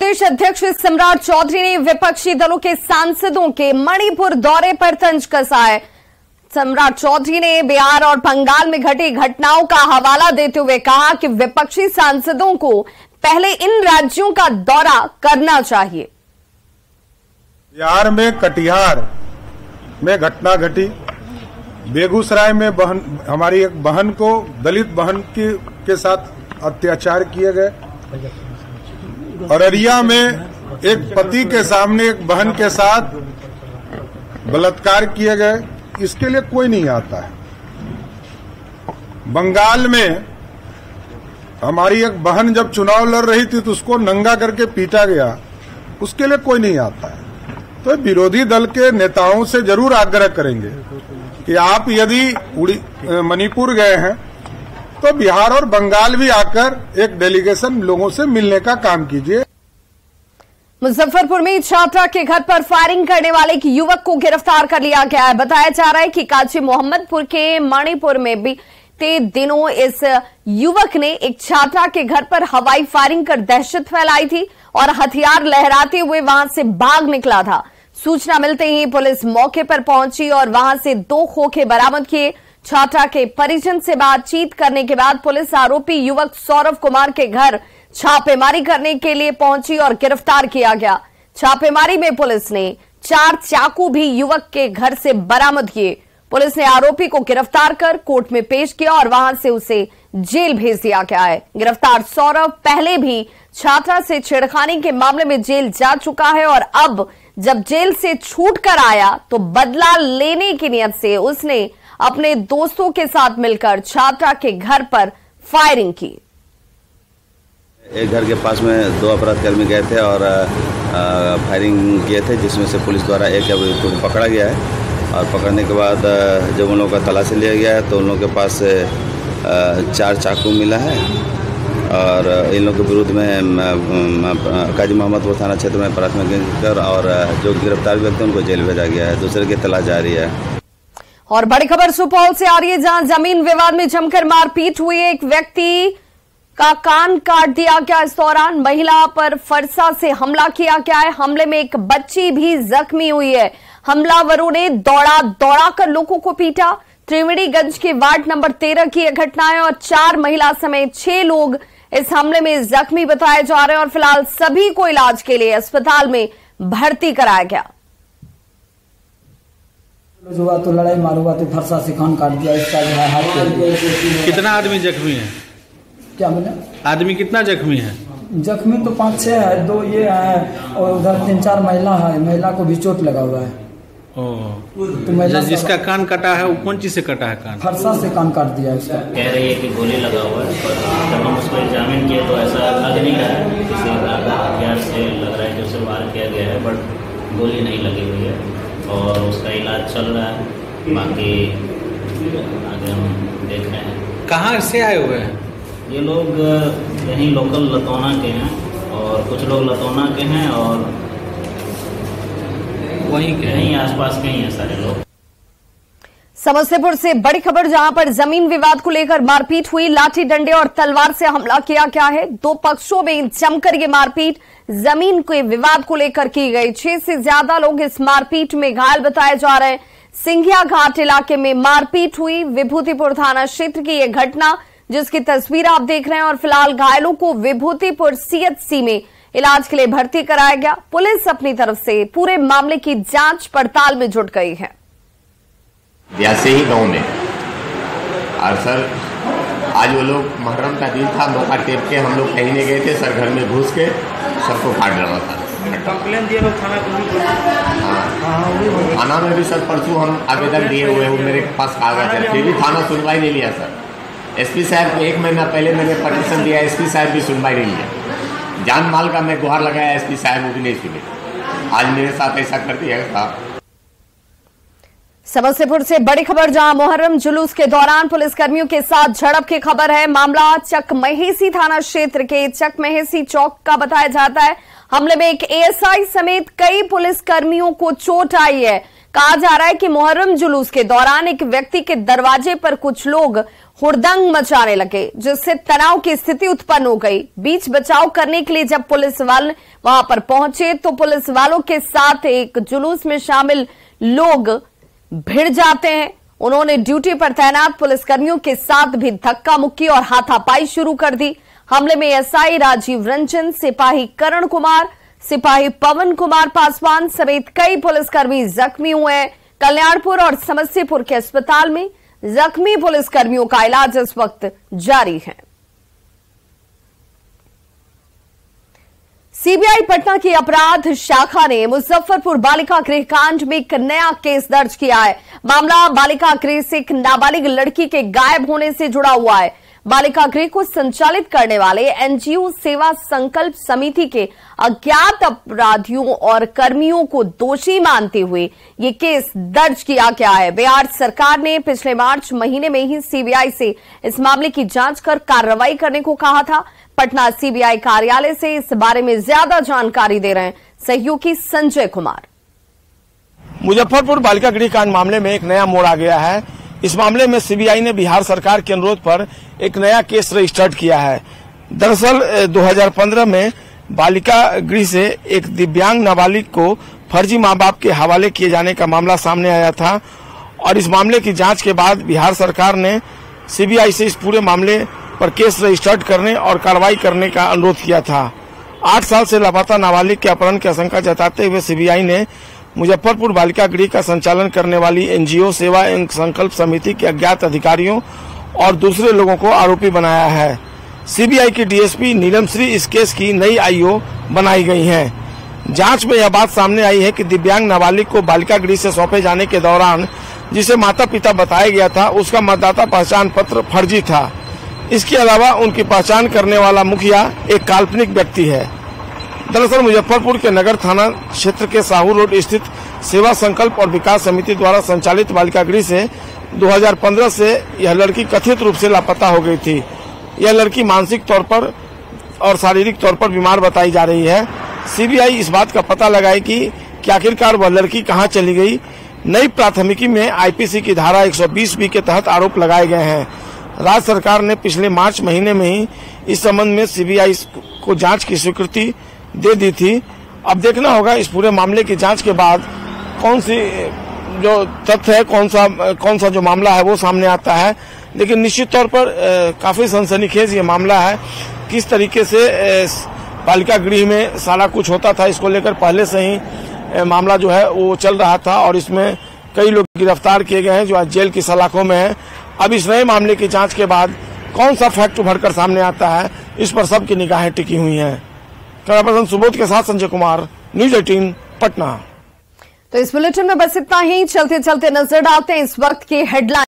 प्रदेश अध्यक्ष सम्राट चौधरी ने विपक्षी दलों के सांसदों के मणिपुर दौरे पर तंज कसा है। सम्राट चौधरी ने बिहार और बंगाल में घटी घटनाओं का हवाला देते हुए कहा कि विपक्षी सांसदों को पहले इन राज्यों का दौरा करना चाहिए। बिहार में कटिहार में घटना घटी, बेगूसराय में हमारी एक बहन को, दलित बहन के साथ अत्याचार किए गए, अररिया में एक पति के सामने एक बहन के साथ बलात्कार किए गए, इसके लिए कोई नहीं आता है। बंगाल में हमारी एक बहन जब चुनाव लड़ रही थी तो उसको नंगा करके पीटा गया, उसके लिए कोई नहीं आता है। तो विरोधी दल के नेताओं से जरूर आग्रह करेंगे कि आप यदि मणिपुर गए हैं तो बिहार और बंगाल भी आकर एक डेलीगेशन लोगों से मिलने का काम कीजिए। मुजफ्फरपुर में छात्रा के घर पर फायरिंग करने वाले एक युवक को गिरफ्तार कर लिया गया है। बताया जा रहा है कि काजी मोहम्मदपुर के मणिपुर में बीते दिनों इस युवक ने एक छात्रा के घर पर हवाई फायरिंग कर दहशत फैलाई थी और हथियार लहराते हुए वहां से भाग निकला था। सूचना मिलते ही पुलिस मौके पर पहुंची और वहां से 2 खोखे बरामद किए। छात्रा के परिजन से बातचीत करने के बाद पुलिस आरोपी युवक सौरव कुमार के घर छापेमारी करने के लिए पहुंची और गिरफ्तार किया गया। छापेमारी में पुलिस ने 4 चाकू भी युवक के घर से बरामद किए। पुलिस ने आरोपी को गिरफ्तार कर कोर्ट में पेश किया और वहां से उसे जेल भेज दिया गया है। गिरफ्तार सौरव पहले भी छात्रा से छेड़खानी के मामले में जेल जा चुका है और अब जब जेल से छूट कर आया तो बदला लेने की नियत से उसने अपने दोस्तों के साथ मिलकर छात्रा के घर पर फायरिंग की। एक घर के पास में 2 अपराधकर्मी गए थे और फायरिंग किए थे, जिसमें से पुलिस द्वारा एक अभियुक्त को पकड़ा गया है और पकड़ने के बाद जब उन लोगों का तलाशी लिया गया है तो उन लोगों के पास से 4 चाकू मिला है और इन लोगों के विरुद्ध में काजी मोहम्मदपुर थाना क्षेत्र में प्राथमिक कर और जो गिरफ्तार व्यक्ति उनको जेल भेजा गया है। दूसरे की तलाश जारी है। और बड़ी खबर सुपौल से आ रही है, जहां जमीन विवाद में जमकर मारपीट हुई। एक व्यक्ति का कान काट दिया गया। इस दौरान महिला पर फरसा से हमला किया गया है। हमले में एक बच्ची भी जख्मी हुई है। हमलावरों ने दौड़ा कर लोगों को पीटा। त्रिवेणीगंज के वार्ड नंबर 13 की यह घटना है और 4 महिला समेत 6 लोग इस हमले में जख्मी बताए जा रहे हैं और फिलहाल सभी को इलाज के लिए अस्पताल में भर्ती कराया गया। हुआ तो लड़ाई मार हुआ तो फरसा से कान काट दिया। इसका जो है हाथ। कितना आदमी जख्मी है? क्या मिला? आदमी कितना जख्मी है? जख्मी तो 5-6 है, 2 ये है और उधर 3-4 महिला है। महिला को भी चोट लगा हुआ है। तो जिसका कान कटा है वो कौन चीज से कटा है? कान फरसा से कान काट दिया उसका। कह रही है कि गोली लगा हुआ है, पर जब हम उसको एग्जामिन किए तो ऐसा लग नहीं रहा है। किसी हथियार से लग रहा है कि उसे वार किया गया है, बट गोली नहीं लगी हुई है और उसका इलाज चल रहा है। बाकी आगे हम देख रहे हैं। कहाँ से आए हुए हैं ये लोग? यहीं लोकल लतौना के हैं और कुछ लोग लतौना के हैं और वहीं के यहीं आसपास के ही हैं सारे लोग। समस्तीपुर से बड़ी खबर, जहां पर जमीन विवाद को लेकर मारपीट हुई। लाठी डंडे और तलवार से हमला किया गया है। 2 पक्षों में जमकर ये मारपीट जमीन के विवाद को लेकर की गई। 6 से ज्यादा लोग इस मारपीट में घायल बताए जा रहे हैं। सिंघिया घाट इलाके में मारपीट हुई। विभूतिपुर थाना क्षेत्र की यह घटना, जिसकी तस्वीर आप देख रहे हैं और फिलहाल घायलों को विभूतिपुर सीएचसी में इलाज के लिए भर्ती कराया गया। पुलिस अपनी तरफ से पूरे मामले की जांच पड़ताल में जुट गई है। ब्यासे ही गांव में और सर आज वो लोग मुहर्रम का दिन था, मौका टेप के हम लोग कहीं नहीं गए थे सर। घर में घुस के सबको काट डाला था। कंप्लेन दिए लोग थाना को? हाँ, थाना में भी सर परसों हम आवेदन दिए हुए हैं, मेरे पास कागज है, फिर भी थाना सुनवाई नहीं लिया सर। एसपी साहब को 1 महीना पहले मैंने पटिशन दिया, एसपी साहब भी सुनवाई नहीं लिया। जान माल का मैं गुहार लगाया, एसपी साहब वो भी नहीं सुने। आज मेरे साथ ऐसा कर दिया था। समस्तीपुर से बड़ी खबर, जहां मुहर्रम जुलूस के दौरान पुलिसकर्मियों के साथ झड़प की खबर है। मामला चकमहेसी थाना क्षेत्र के चकमहेसी चौक का बताया जाता है। हमले में एक एएसआई समेत कई पुलिसकर्मियों को चोट आई है। कहा जा रहा है कि मुहर्रम जुलूस के दौरान एक व्यक्ति के दरवाजे पर कुछ लोग हुड़दंग मचाने लगे, जिससे तनाव की स्थिति उत्पन्न हो गई। बीच बचाव करने के लिए जब पुलिस वाले वहां पर पहुंचे तो पुलिस वालों के साथ एक जुलूस में शामिल लोग भिड़ जाते हैं। उन्होंने ड्यूटी पर तैनात पुलिसकर्मियों के साथ भी धक्का मुक्की और हाथापाई शुरू कर दी। हमले में एसआई राजीव रंजन, सिपाही करण कुमार, सिपाही पवन कुमार पासवान समेत कई पुलिसकर्मी जख्मी हुए हैं। कल्याणपुर और समस्तीपुर के अस्पताल में जख्मी पुलिसकर्मियों का इलाज इस वक्त जारी है। सीबीआई पटना की अपराध शाखा ने मुजफ्फरपुर बालिका गृह कांड में एक नया केस दर्ज किया है। मामला बालिका गृह से एक नाबालिग लड़की के गायब होने से जुड़ा हुआ है। बालिका गृह को संचालित करने वाले एनजीओ सेवा संकल्प समिति के अज्ञात अपराधियों और कर्मियों को दोषी मानते हुए ये केस दर्ज किया गया है। बिहार सरकार ने पिछले मार्च महीने में ही सीबीआई से इस मामले की जांच कर कार्रवाई करने को कहा था। पटना सीबीआई कार्यालय से इस बारे में ज्यादा जानकारी दे रहे हैं सहयोगी संजय कुमार। मुजफ्फरपुर बालिका गृह कांड मामले में एक नया मोड़ आ गया है। इस मामले में सीबीआई ने बिहार सरकार के अनुरोध पर एक नया केस रजिस्टर्ड किया है। दरअसल 2015 में बालिका गृह से एक दिव्यांग नाबालिग को फर्जी मां बाप के हवाले किए जाने का मामला सामने आया था और इस मामले की जांच के बाद बिहार सरकार ने सीबीआई से इस पूरे मामले पर केस रजिस्टर्ड करने और कार्रवाई करने का अनुरोध किया था। 8 साल से लापता नाबालिग के अपहरण की आशंका जताते हुए सीबीआई ने मुजफ्फरपुर बालिका गृह का संचालन करने वाली एनजीओ सेवा एवं संकल्प समिति के अज्ञात अधिकारियों और दूसरे लोगों को आरोपी बनाया है। सीबीआई की डीएसपी नीलम श्री इस केस की नई आईओ बनाई गई हैं। जांच में यह बात सामने आई है कि दिव्यांग नाबालिग को बालिका गृह से सौंपे जाने के दौरान जिसे माता पिता बताया गया था उसका मतदाता पहचान पत्र फर्जी था। इसके अलावा उनकी पहचान करने वाला मुखिया एक काल्पनिक व्यक्ति है। दरअसल मुजफ्फरपुर के नगर थाना क्षेत्र के साहू रोड स्थित सेवा संकल्प और विकास समिति द्वारा संचालित बालिका गृह से 2015 से यह लड़की कथित रूप से लापता हो गई थी। यह लड़की मानसिक तौर पर और शारीरिक तौर पर बीमार बताई जा रही है। सीबीआई इस बात का पता लगाए कि आखिरकार वह लड़की कहां चली गई। नई प्राथमिकी में आईपीसी की धारा 120B के तहत आरोप लगाए गए हैं। राज्य सरकार ने पिछले मार्च महीने में ही इस संबंध में सीबीआई को जांच की स्वीकृति दे दी थी। अब देखना होगा इस पूरे मामले की जांच के बाद कौन सी जो तथ्य है, कौन सा जो मामला है वो सामने आता है। लेकिन निश्चित तौर पर काफी सनसनीखेज ये मामला है। किस तरीके से बालिका गृह में सारा कुछ होता था, इसको लेकर पहले से ही मामला जो है वो चल रहा था और इसमें कई लोग गिरफ्तार किए गए हैं जो आज जेल की सलाखों में है। अब इस नए मामले की जांच के बाद कौन सा फैक्ट उभरकर सामने आता है, इस पर सबकी निगाहें टिकी हुई हैं। कैमरा पर्सन सुबोध के साथ संजय कुमार, न्यूज 18 पटना। तो इस बुलेटिन में बस इतना ही। चलते चलते नजर डालते हैं इस वक्त की हेडलाइन।